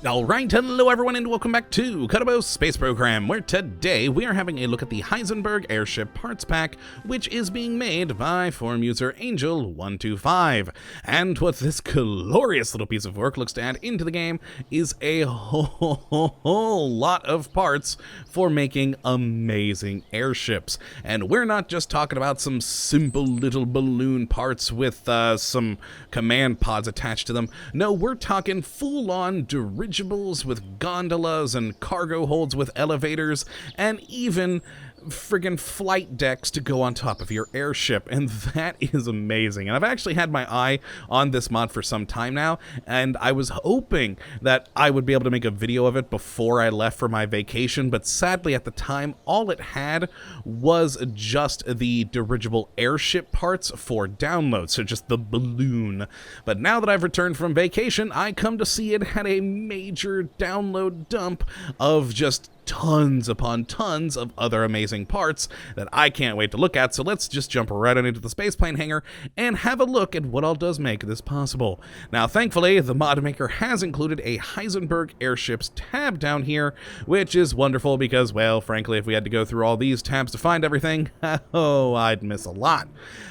Alright, hello everyone and welcome back to Kottabos Space Program, where today we are having a look at the Heisenberg Airship Parts Pack, which is being made by forum user Angel125. And what this glorious little piece of work looks to add into the game is a whole lot of parts for making amazing airships. And we're not just talking about some simple little balloon parts with some command pods attached to them. No, we're talking full-on dirigibles with gondolas and cargo holds with elevators and even friggin' flight decks to go on top of your airship, and that is amazing. And I've actually had my eye on this mod for some time now, and I was hoping that I would be able to make a video of it before I left for my vacation, but sadly at the time all it had was just the dirigible airship parts for download, so just the balloon. But now that I've returned from vacation, I come to see it had a major download dump of just tons upon tons of other amazing parts that I can't wait to look at, so let's just jump right on into the spaceplane hangar and have a look at what all does make this possible. Now, thankfully, the mod maker has included a Heisenberg Airships tab down here, which is wonderful because, well, frankly, if we had to go through all these tabs to find everything, oh, I'd miss a lot.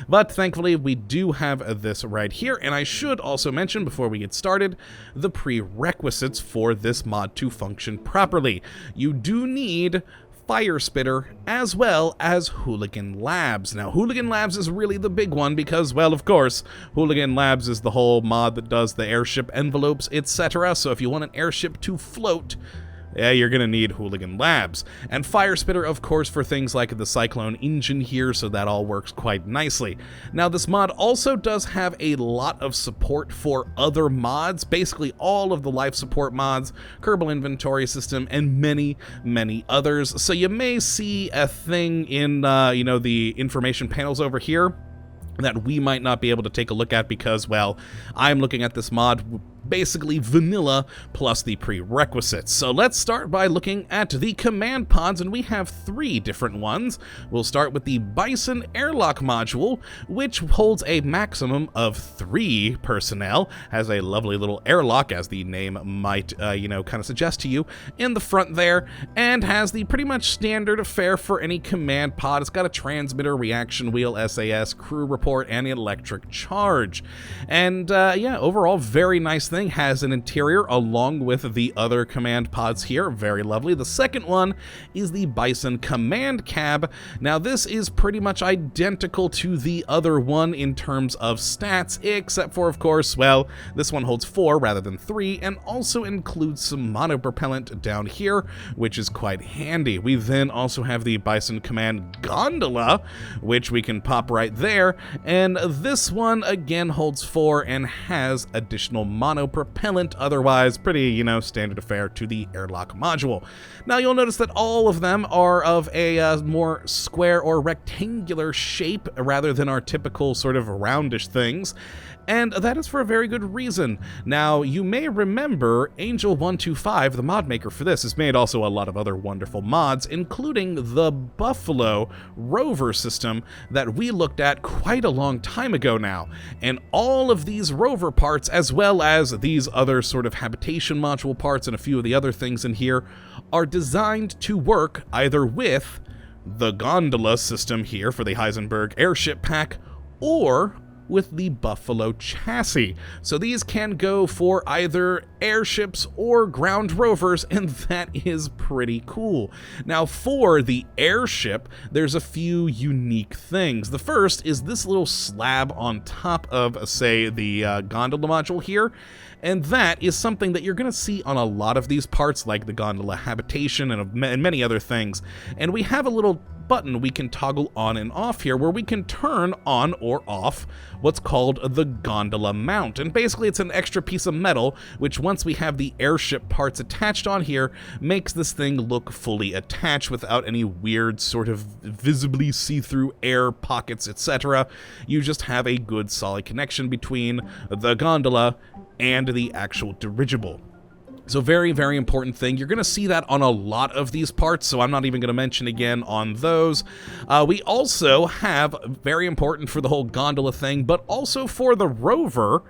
But thankfully, we do have this right here, and I should also mention before we get started the prerequisites for this mod to function properly. You do need Fire Spitter as well as Hooligan Labs. Now, Hooligan Labs is really the big one because, well, of course, Hooligan Labs is the whole mod that does the airship envelopes, etc. So if you want an airship to float, yeah, you're going to need Hooligan Labs. And Fire Spitter, of course, for things like the Cyclone engine here, so that all works quite nicely. Now, this mod also does have a lot of support for other mods, basically all of the life support mods, Kerbal inventory system, and many, many others. So you may see a thing in, the information panels over here that we might not be able to take a look at because, well, I'm looking at this mod basically vanilla plus the prerequisites. So let's start by looking at the command pods, and we have three different ones. We'll start with the Bison airlock module, which holds a maximum of 3 personnel, has a lovely little airlock, as the name might, kind of suggest to you, in the front there, and has the pretty much standard fare for any command pod. It's got a transmitter, reaction wheel, SAS, crew report, and electric charge. And overall, very nice thing. Has an interior along with the other command pods here. Very lovely. The second one is the Bison command cab. Now, this is pretty much identical to the other one in terms of stats, except for, of course, well, this one holds 4 rather than 3, and also includes some monopropellant down here, which is quite handy. We then also have the Bison command gondola, which we can pop right there, and this one again holds 4 and has additional monopropellant, otherwise pretty, standard affair to the airlock module. Now, you'll notice that all of them are of a more square or rectangular shape rather than our typical sort of roundish things, and that is for a very good reason. Now, you may remember Angel125, the mod maker for this, has made also a lot of other wonderful mods, including the Buffalo rover system that we looked at quite a long time ago now. And all of these rover parts, as well as these other sort of habitation module parts and a few of the other things in here, are designed to work either with the gondola system here for the Heisenberg Airship Pack, or with the Buffalo chassis. So these can go for either airships or ground rovers, and that is pretty cool. Now, for the airship, there's a few unique things. The first is this little slab on top of, say, the gondola module here, and that is something that you're going to see on a lot of these parts, like the gondola habitation and many other things. And we have a little button we can toggle on and off here where we can turn on or off what's called the gondola mount. And basically it's an extra piece of metal which, once we have the airship parts attached on here, makes this thing look fully attached without any weird sort of visibly see-through air pockets, etc. You just have a good solid connection between the gondola and the actual dirigible. So very, very important thing. You're going to see that on a lot of these parts, so I'm not even going to mention again on those. We also have, very important for the whole gondola thing, but also for the rover,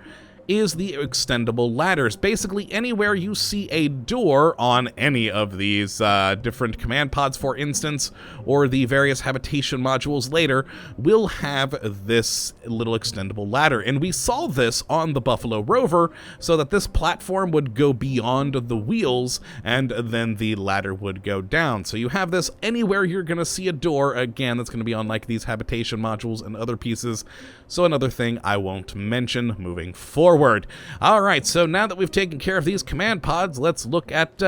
is the extendable ladders. Basically, anywhere you see a door on any of these different command pods, for instance, or the various habitation modules later, will have this little extendable ladder. And we saw this on the Buffalo Rover, so that this platform would go beyond the wheels, and then the ladder would go down. So you have this anywhere you're going to see a door. Again, that's going to be on like these habitation modules and other pieces. So another thing I won't mention moving forward. Alright, so now that we've taken care of these command pods, let's look at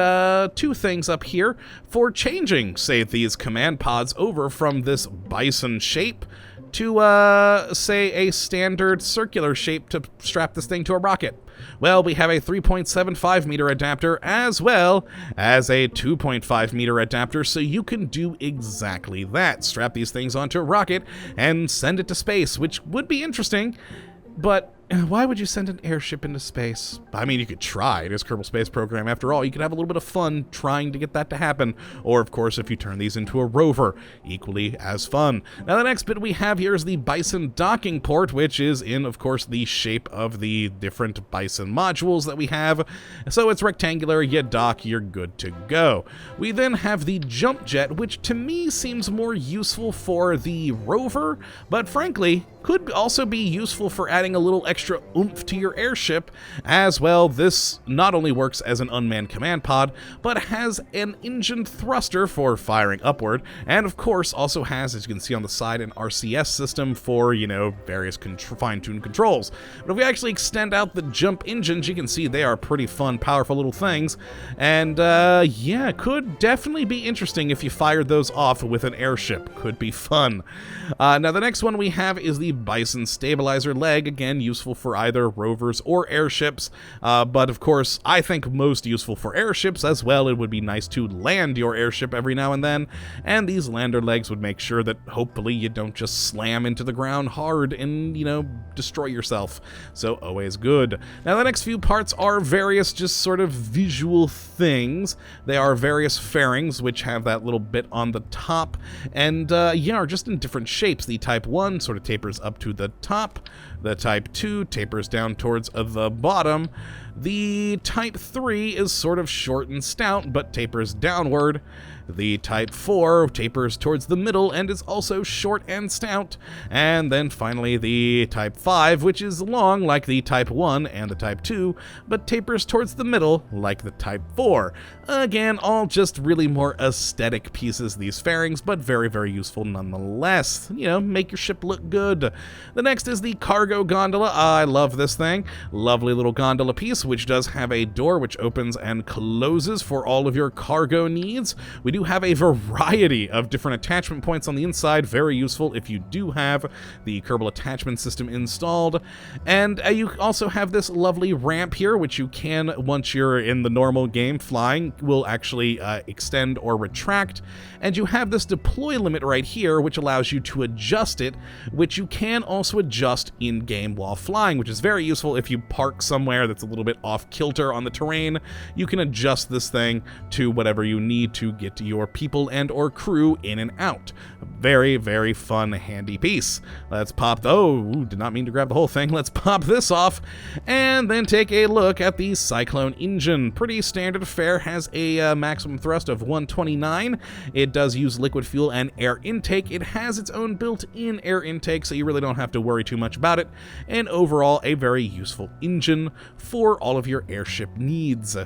two things up here for changing, say, these command pods over from this bison shape to, say, a standard circular shape to strap this thing to a rocket. Well, we have a 3.75 meter adapter as well as a 2.5 meter adapter, so you can do exactly that. Strap these things onto a rocket and send it to space, which would be interesting, but why would you send an airship into space? I mean, you could try. It is Kerbal Space Program. After all, you could have a little bit of fun trying to get that to happen. Or, of course, if you turn these into a rover, equally as fun. Now, the next bit we have here is the Bison docking port, which is in, of course, the shape of the different Bison modules that we have. So it's rectangular, you dock, you're good to go. We then have the jump jet, which to me seems more useful for the rover, but frankly, could also be useful for adding a little extra oomph to your airship. As well, this not only works as an unmanned command pod, but has an engine thruster for firing upward, and of course also has, as you can see on the side, an RCS system for, you know, various fine-tuned controls. But if we actually extend out the jump engines, you can see they are pretty fun, powerful little things, and yeah, could definitely be interesting if you fired those off with an airship. Could be fun. Now the next one we have is the Bison stabilizer leg, again useful for either rovers or airships, but of course I think most useful for airships as well. It would be nice to land your airship every now and then, and these lander legs would make sure that hopefully you don't just slam into the ground hard and, you know, destroy yourself. So always good. Now the next few parts are various just sort of visual things. They are various fairings which have that little bit on the top, and yeah, are just in different shapes. The Type 1 sort of tapers up to the top, the Type 2 tapers down towards the bottom, the Type 3 is sort of short and stout but tapers downward, the Type 4 tapers towards the middle and is also short and stout, and then finally the Type 5, which is long like the Type 1 and the Type 2, but tapers towards the middle like the Type 4. Again, all just really more aesthetic pieces, these fairings, but very, very useful nonetheless. You know, make your ship look good. The next is the cargo gondola. I love this thing. Lovely little gondola piece, which does have a door which opens and closes for all of your cargo needs. We do have a variety of different attachment points on the inside, very useful if you do have the Kerbal attachment system installed. And you also have this lovely ramp here, which you can, once you're in the normal game flying, will actually extend or retract. And you have this deploy limit right here, which allows you to adjust it, which you can also adjust in-game while flying, which is very useful if you park somewhere that's a little bit off kilter on the terrain. You can adjust this thing to whatever you need to get your people and or crew in and out. Very, very fun, handy piece. Let's pop, did not mean to grab the whole thing. Let's pop this off and then take a look at the Cyclone engine. Pretty standard fare, has a maximum thrust of 129. It does use liquid fuel and air intake. It has its own built-in air intake, so you really don't have to worry too much about it. And overall, a very useful engine for all of your airship needs.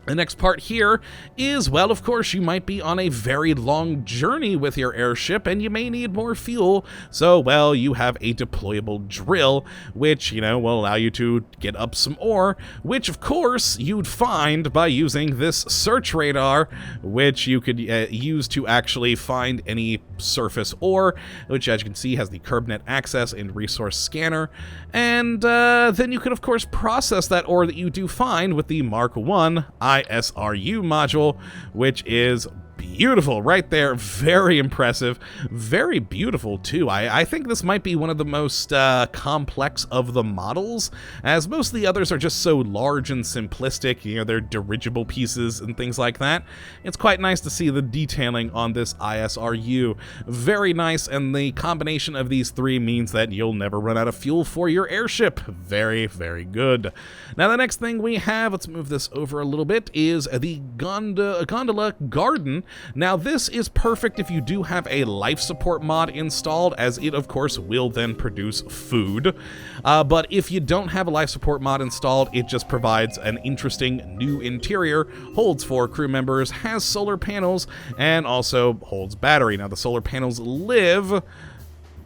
The next part here is, well, of course, you might be on a very long journey with your airship and you may need more fuel. So, well, you have a deployable drill, which, you know, will allow you to get up some ore, which, of course, you'd find by using this search radar, which you could use to actually find any surface ore, which, as you can see, has the KerbNet access and resource scanner. And then you could, of course, process that ore that you do find with the Mark 1 ISRU module, which is Beautiful right there. Very impressive. Very beautiful too. I think this might be one of the most complex of the models, as most of the others are just so large and simplistic. You know, they're dirigible pieces and things like that. It's quite nice to see the detailing on this ISRU. Very nice, and the combination of these three means that you'll never run out of fuel for your airship. Very, very good. Now the next thing we have, let's move this over a little bit, is the gondola garden. Now this is perfect if you do have a life support mod installed, as it of course will then produce food. But if you don't have a life support mod installed, it just provides an interesting new interior, holds 4 crew members, has solar panels, and also holds battery. Now the solar panels live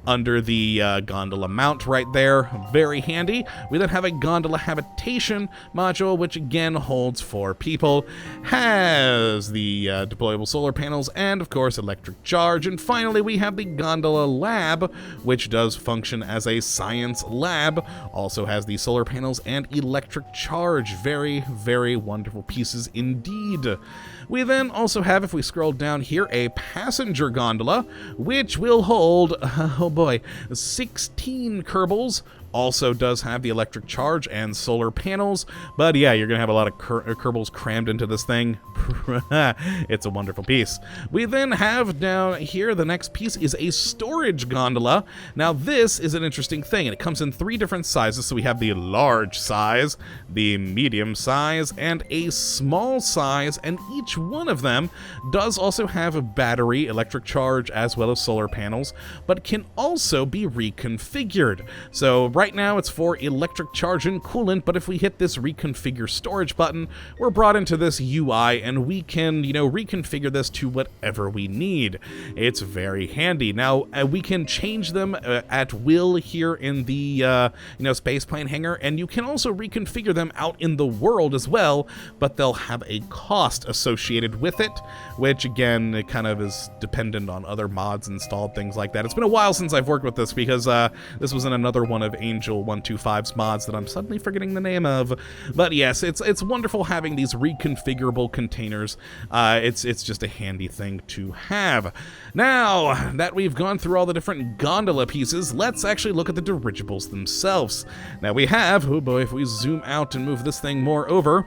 under the gondola mount right there. Very handy. We then have a gondola habitation module, which again holds 4 people, has the deployable solar panels, and of course electric charge. And finally we have the gondola lab, which does function as a science lab, also has the solar panels and electric charge. Very, very wonderful pieces indeed. We then also have, if we scroll down here, a passenger gondola, which will hold, oh boy, 16 Kerbals. Also does have the electric charge and solar panels, but yeah, you're gonna have a lot of Kerbals crammed into this thing. It's a wonderful piece. We then have down here, the next piece is a storage gondola. Now this is an interesting thing, and it comes in 3 different sizes. So we have the large size, the medium size, and a small size, and each one of them does also have a battery, electric charge, as well as solar panels, but can also be reconfigured. So right now it's for electric charge and coolant, but if we hit this reconfigure storage button, we're brought into this UI and we can, you know, reconfigure this to whatever we need. It's very handy. Now we can change them at will here in the you know, spaceplane hangar, and you can also reconfigure them out in the world as well, but they'll have a cost associated with it, which again, it kind of is dependent on other mods installed, things like that. It's been a while since I've worked with this because this was in another one of Angel 125's mods that I'm suddenly forgetting the name of. But yes, it's wonderful having these reconfigurable containers. It's just a handy thing to have. Now that we've gone through all the different gondola pieces, let's actually look at the dirigibles themselves. Now we have, oh boy, if we zoom out and move this thing more over,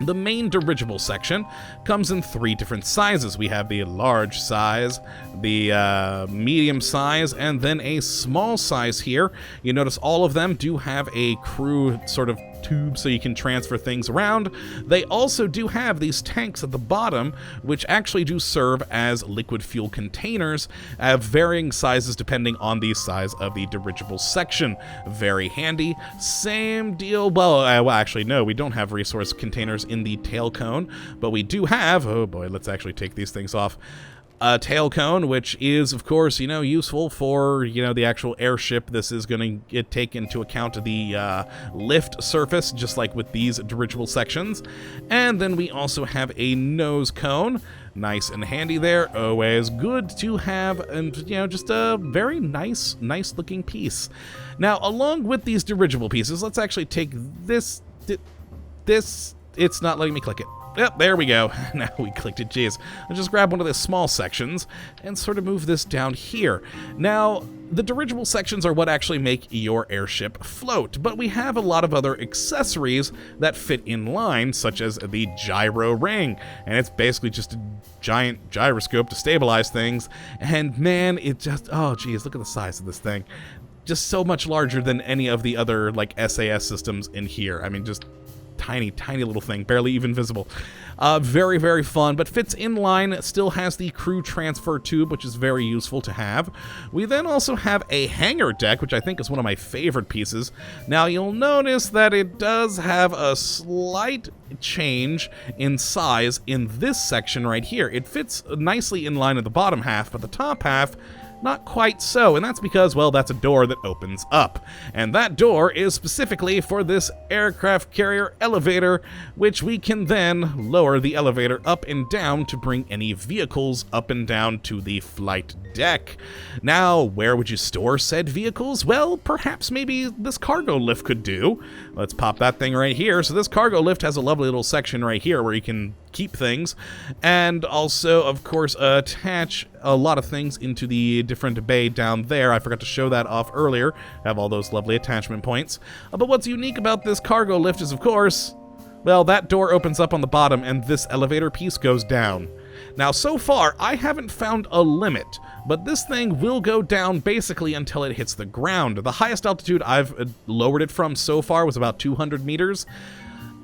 the main dirigible section comes in 3 different sizes. We have the large size, the medium size, and then a small size here. You notice all of them do have a crew sort of tube so you can transfer things around. They also do have these tanks at the bottom, which actually do serve as liquid fuel containers of varying sizes depending on the size of the dirigible section. Very handy. Same deal, well actually no, we don't have resource containers in the tail cone, but we do have, oh boy, let's actually take these things off. A tail cone, which is, of course, you know, useful for, you know, the actual airship. This is going to take into account the lift surface, just like with these dirigible sections. And then we also have a nose cone. Nice and handy there. Always good to have, and, you know, just a very nice looking piece. Now, along with these dirigible pieces, let's actually take this, it's not letting me click it. Yep, there we go. Now we clicked it. Jeez. I'll just grab one of the small sections and sort of move this down here. Now, the dirigible sections are what actually make your airship float, but we have a lot of other accessories that fit in line, such as the gyro ring, and it's basically just a giant gyroscope to stabilize things, and man, it just, oh geez, look at the size of this thing. Just so much larger than any of the other, like, SAS systems in here. I mean, just tiny little thing, barely even visible. Very, very fun, but fits in line. Still has the crew transfer tube, which is very useful to have. We then also have a hangar deck, which I think is one of my favorite pieces. Now you'll notice that it does have a slight change in size in this section right here. It fits nicely in line at the bottom half, but the top half, not quite so, and that's because, well, that's a door that opens up. And that door is specifically for this aircraft carrier elevator, which we can then lower the elevator up and down to bring any vehicles up and down to the flight deck. Now, where would you store said vehicles? Well, perhaps maybe this cargo lift could do. Let's pop that thing right here. So this cargo lift has a lovely little section right here where you can keep things, and also, of course, attach a lot of things into the different bay down there. I forgot to show that off earlier. Have all those lovely attachment points. But what's unique about this cargo lift is, of course, well, that door opens up on the bottom and this elevator piece goes down. Now, so far, I haven't found a limit, but this thing will go down basically until it hits the ground. The highest altitude I've lowered it from so far was about 200 meters,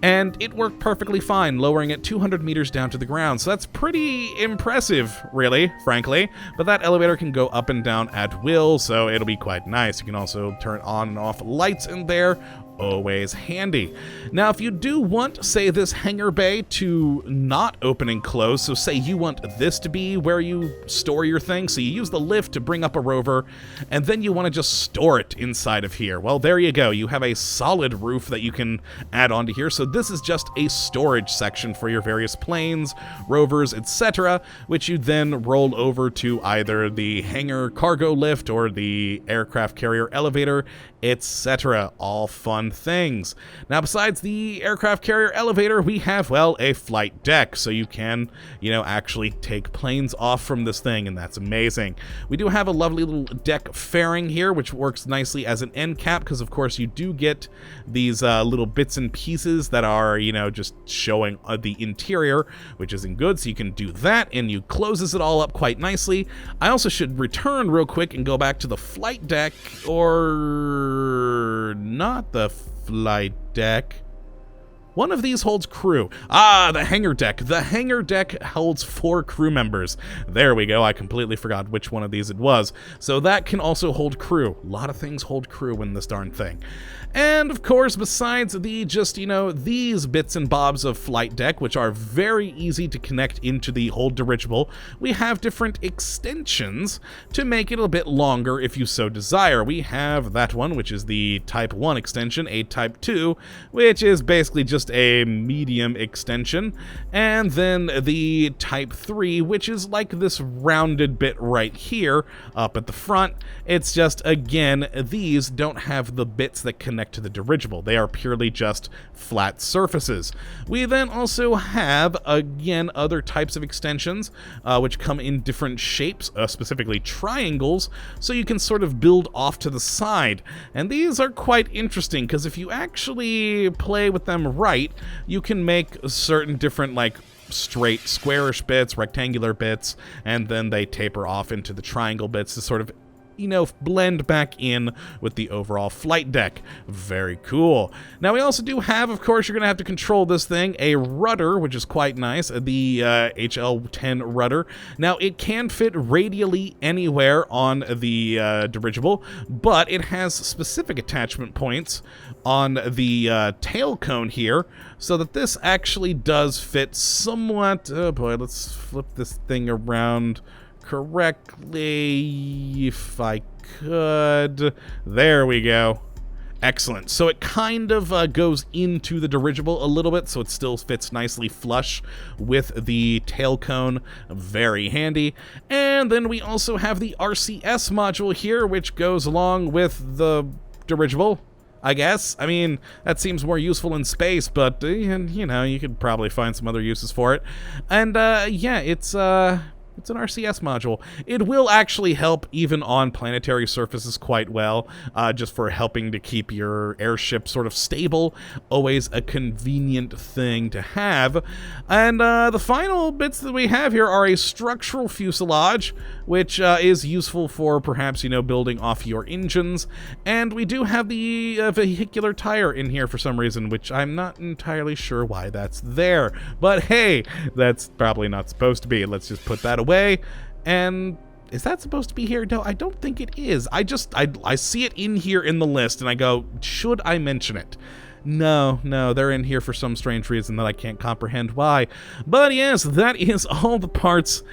and it worked perfectly fine, lowering it 200 meters down to the ground. So that's pretty impressive, really, frankly. But that elevator can go up and down at will, so it'll be quite nice. You can also turn on and off lights in there. Always handy. Now, if you do want, say, this hangar bay to not open and close, so say you want this to be where you store your things, so you use the lift to bring up a rover, and then you want to just store it inside of here. Well, there you go. You have a solid roof that you can add onto here, so this is just a storage section for your various planes, rovers, etc., which you then roll over to either the hangar cargo lift or the aircraft carrier elevator, etc. All fun things. Now, besides the aircraft carrier elevator, we have, well, a flight deck, so you can, actually take planes off from this thing, and that's amazing. We do have a lovely little deck fairing here, which works nicely as an end cap, because, of course, you do get these little bits and pieces that are, just showing the interior, which isn't good, so you can do that, and you closes it all up quite nicely. I also should return real quick and go back to the flight deck, or not the flight deck. One of these holds crew. Ah, the hangar deck. The hangar deck holds 4 crew members. There we go. I completely forgot which one of these it was. So that can also hold crew. A lot of things hold crew in this darn thing. And of course, besides the these bits and bobs of flight deck, which are very easy to connect into the whole dirigible, we have different extensions to make it a bit longer if you so desire. We have that one, which is the Type 1 extension, a Type 2, which is basically just a medium extension, and then the Type 3, which is like this rounded bit right here up at the front. It's just, again, these don't have the bits that connect to the dirigible. They are purely just flat surfaces. We then also have, again, other types of extensions, which come in different shapes, specifically triangles, so you can sort of build off to the side. And these are quite interesting, because if you actually play with them right, you can make certain different, like, straight squarish bits, rectangular bits, and then they taper off into the triangle bits to sort of blend back in with the overall flight deck. Very cool. Now, we also do have, of course, you're going to have to control this thing, a rudder, which is quite nice, the HL-10 rudder. Now, it can fit radially anywhere on the dirigible, but it has specific attachment points on the tail cone here, so that this actually does fit somewhat. Oh boy, let's flip this thing around correctly, if I could. There we go. Excellent. So it kind of goes into the dirigible a little bit, so it still fits nicely flush with the tail cone. Very handy. And then we also have the RCS module here, which goes along with the dirigible, I guess. I mean, that seems more useful in space, but, you could probably find some other uses for it. And, yeah, it's an RCS module. It will actually help even on planetary surfaces quite well, just for helping to keep your airship sort of stable. Always a convenient thing to have. And the final bits that we have here are a structural fuselage, which is useful for perhaps, building off your engines. And we do have the vehicular tire in here for some reason, which I'm not entirely sure why that's there. But hey, that's probably not supposed to be. Let's just put that away. And is that supposed to be here? No, I don't think it is. I see it in here in the list, and I go, should I mention it? No, they're in here for some strange reason that I can't comprehend why. But yes, that is all the parts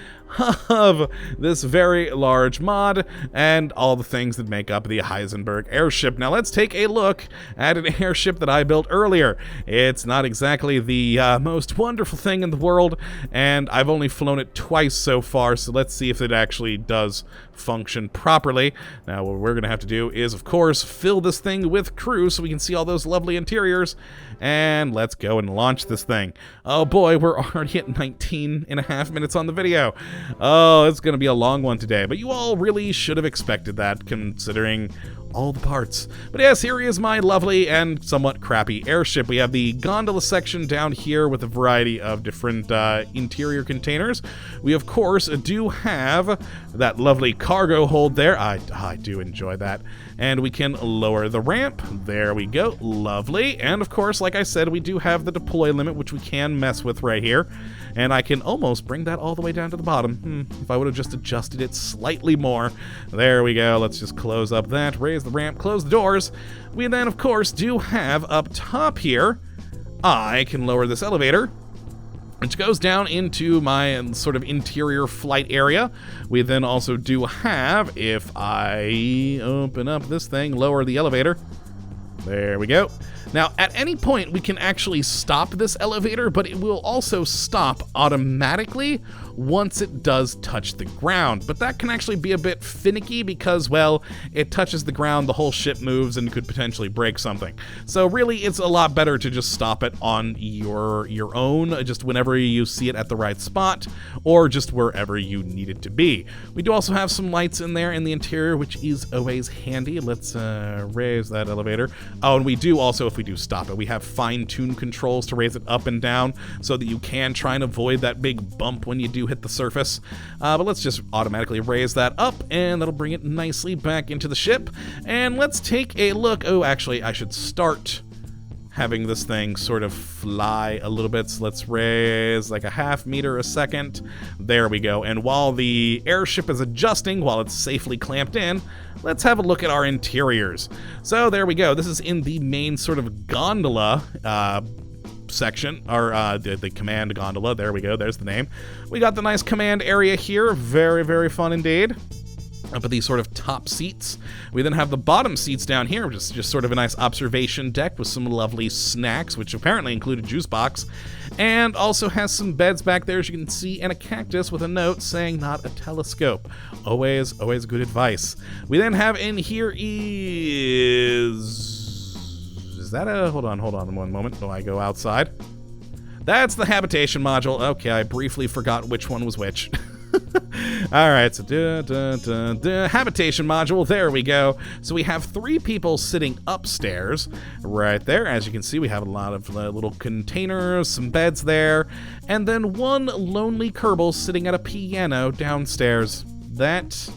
of this very large mod and all the things that make up the Heisenberg airship. Now let's take a look at an airship that I built earlier. It's not exactly the most wonderful thing in the world, and I've only flown it twice so far, so let's see if it actually does function properly. Now what we're gonna have to do is, of course, fill this thing with crew so we can see all those lovely interiors, and let's go and launch this thing. Oh boy, we're already at 19.5 minutes on the video. Oh, it's gonna be a long one today, but you all really should have expected that, considering all the parts. But yes, here is my lovely and somewhat crappy airship. We have the gondola section down here with a variety of different interior containers. We, of course, do have that lovely cargo hold there. I do enjoy that. And we can lower the ramp. There we go. Lovely. And, of course, like I said, we do have the deploy limit, which we can mess with right here. And I can almost bring that all the way down to the bottom. If I would have just adjusted it slightly more. There we go. Let's just close up that, raise the ramp, close the doors. We then, of course, do have up top here, I can lower this elevator, which goes down into my sort of interior flight area. We then also do have, if I open up this thing, lower the elevator. There we go. Now, at any point, we can actually stop this elevator, but it will also stop automatically once it does touch the ground. But that can actually be a bit finicky because, well, it touches the ground, the whole ship moves, and could potentially break something. So really, it's a lot better to just stop it on your own, just whenever you see it at the right spot, or just wherever you need it to be. We do also have some lights in there in the interior, which is always handy. Let's raise that elevator. Oh, and we do also, if we do stop it, we have fine-tuned controls to raise it up and down so that you can try and avoid that big bump when you do hit the surface. But let's just automatically raise that up, and that'll bring it nicely back into the ship. And let's take a look. Oh, actually, I should start having this thing sort of fly a little bit. So let's raise like a ½ meter a second. There we go. And while the airship is adjusting, while it's safely clamped in, let's have a look at our interiors. So there we go. This is in the main sort of gondola section, or the command gondola. There we go. There's the name. We got the nice command area here. Very, very fun indeed. Up at these sort of top seats. We then have the bottom seats down here, which is just sort of a nice observation deck with some lovely snacks, which apparently include a juice box, and also has some beds back there, as you can see, and a cactus with a note saying not a telescope. Always good advice. We then have in here is that a, hold on one moment while I go outside. That's the habitation module. Okay, I briefly forgot which one was which. Alright, so habitation module, there we go. So we have 3 people sitting upstairs right there. As you can see, we have a lot of little containers, some beds there, and then 1 lonely Kerbal sitting at a piano downstairs. That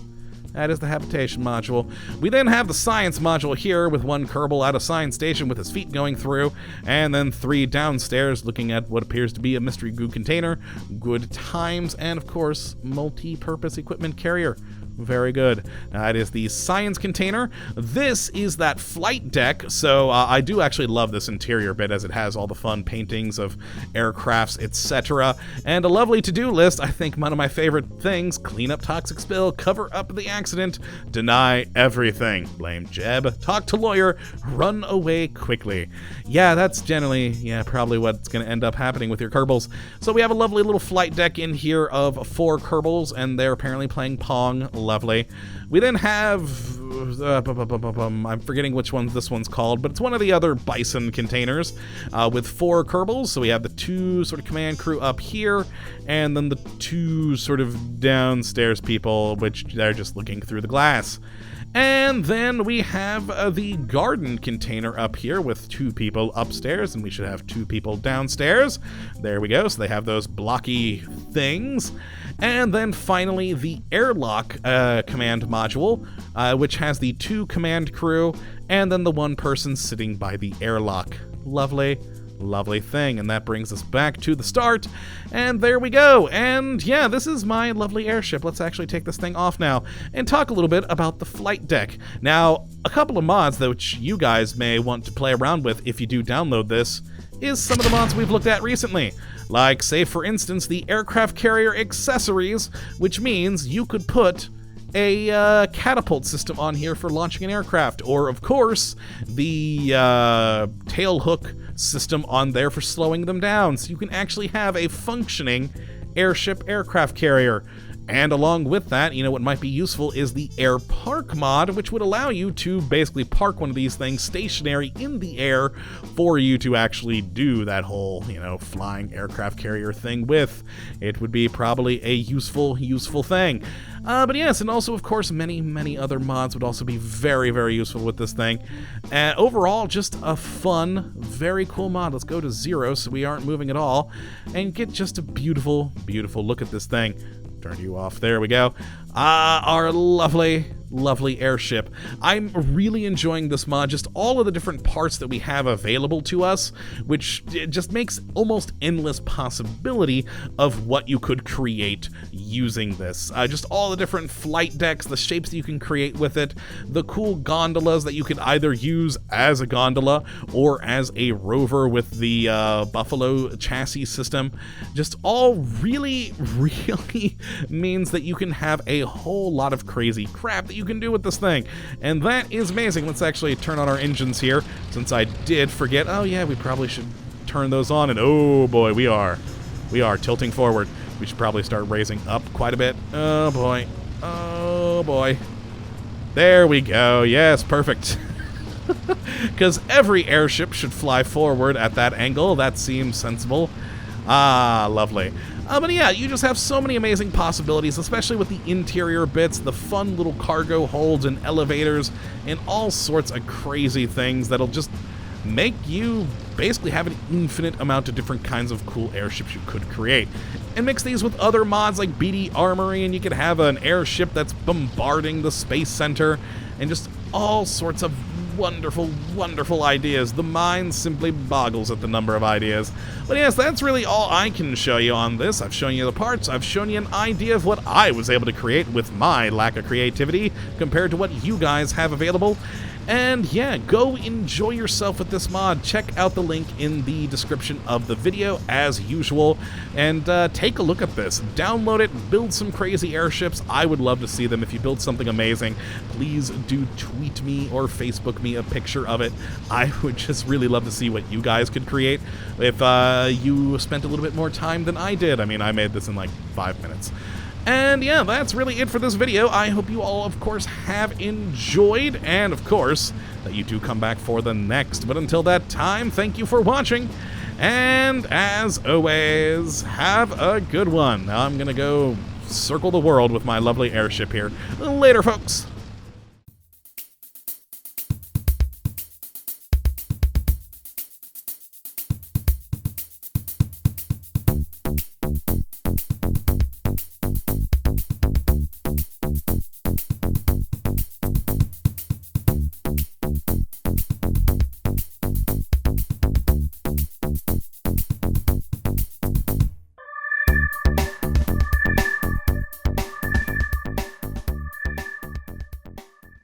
is the habitation module. We then have the science module here with 1 Kerbal at a science station with his feet going through, and then 3 downstairs looking at what appears to be a mystery goo container, good times, and of course, multi-purpose equipment carrier. Very good. That is the science container. This is that flight deck, so I do actually love this interior bit as it has all the fun paintings of aircrafts, etc. And a lovely to-do list. I think one of my favorite things: clean up toxic spill, cover up the accident, deny everything, blame Jeb, talk to lawyer, run away quickly. Yeah, that's generally, probably what's going to end up happening with your Kerbals. So we have a lovely little flight deck in here of 4 Kerbals, and they're apparently playing Pong. Lovely. We then have, I'm forgetting which one this one's called, but it's one of the other Bison containers with 4 Kerbals. So we have the 2 sort of command crew up here, and then the 2 sort of downstairs people, which they're just looking through the glass. And then we have the garden container up here with 2 people upstairs, and we should have 2 people downstairs. There we go. So they have those blocky things. And then finally the airlock command module, which has the 2 command crew and then the 1 person sitting by the airlock. Lovely. Lovely thing. And that brings us back to the start. And there we go. And yeah, this is my lovely airship. Let's actually take this thing off now and talk a little bit about the flight deck. Now, a couple of mods that which you guys may want to play around with if you do download this is some of the mods we've looked at recently. Like, say for instance, the aircraft carrier accessories, which means you could put a catapult system on here for launching an aircraft, or of course the tail hook system on there for slowing them down, so you can actually have a functioning airship aircraft carrier. And along with that, you know, what might be useful is the air park mod, which would allow you to basically park one of these things stationary in the air for you to actually do that whole, you know, flying aircraft carrier thing with. It would be probably a useful thing. But yes, and also, of course, many other mods would also be very useful with this thing. And overall, just a fun, very cool mod. Let's go to 0 so we aren't moving at all, and get just a beautiful look at this thing. Turn you off. There we go. Our lovely airship. I'm really enjoying this mod, just all of the different parts that we have available to us, which just makes almost endless possibility of what you could create using this. Just all the different flight decks, the shapes that you can create with it, the cool gondolas that you could either use as a gondola or as a rover with the Buffalo chassis system. Just all really means that you can have a whole lot of crazy crap that you can do with this thing, and that is amazing. Let's actually turn on our engines here, since I did forget. Oh yeah, we probably should turn those on, and oh boy, we are tilting forward. We should probably start raising up quite a bit. Oh boy, there we go. Yes, perfect. Because every airship should fly forward at that angle. That seems sensible. Lovely. But yeah, you just have so many amazing possibilities, especially with the interior bits, the fun little cargo holds and elevators, and all sorts of crazy things that'll just make you basically have an infinite amount of different kinds of cool airships you could create. And mix these with other mods like BD Armory, and you could have an airship that's bombarding the space center, and just all sorts of wonderful ideas. The mind simply boggles at the number of ideas. But yes, that's really all I can show you on this. I've shown you the parts, I've shown you an idea of what I was able to create with my lack of creativity compared to what you guys have available. And yeah, go enjoy yourself with this mod. Check out the link in the description of the video as usual, and take a look at this. Download it, build some crazy airships. I would love to see them. If you build something amazing, please do tweet me or Facebook me a picture of it. I would just really love to see what you guys could create if you spent a little bit more time than I did. I mean, I made this in like 5 minutes. And yeah, that's really it for this video. I hope you all, of course, have enjoyed, and of course, that you do come back for the next. But until that time, thank you for watching, and as always, have a good one. Now I'm gonna go circle the world with my lovely airship here. Later, folks.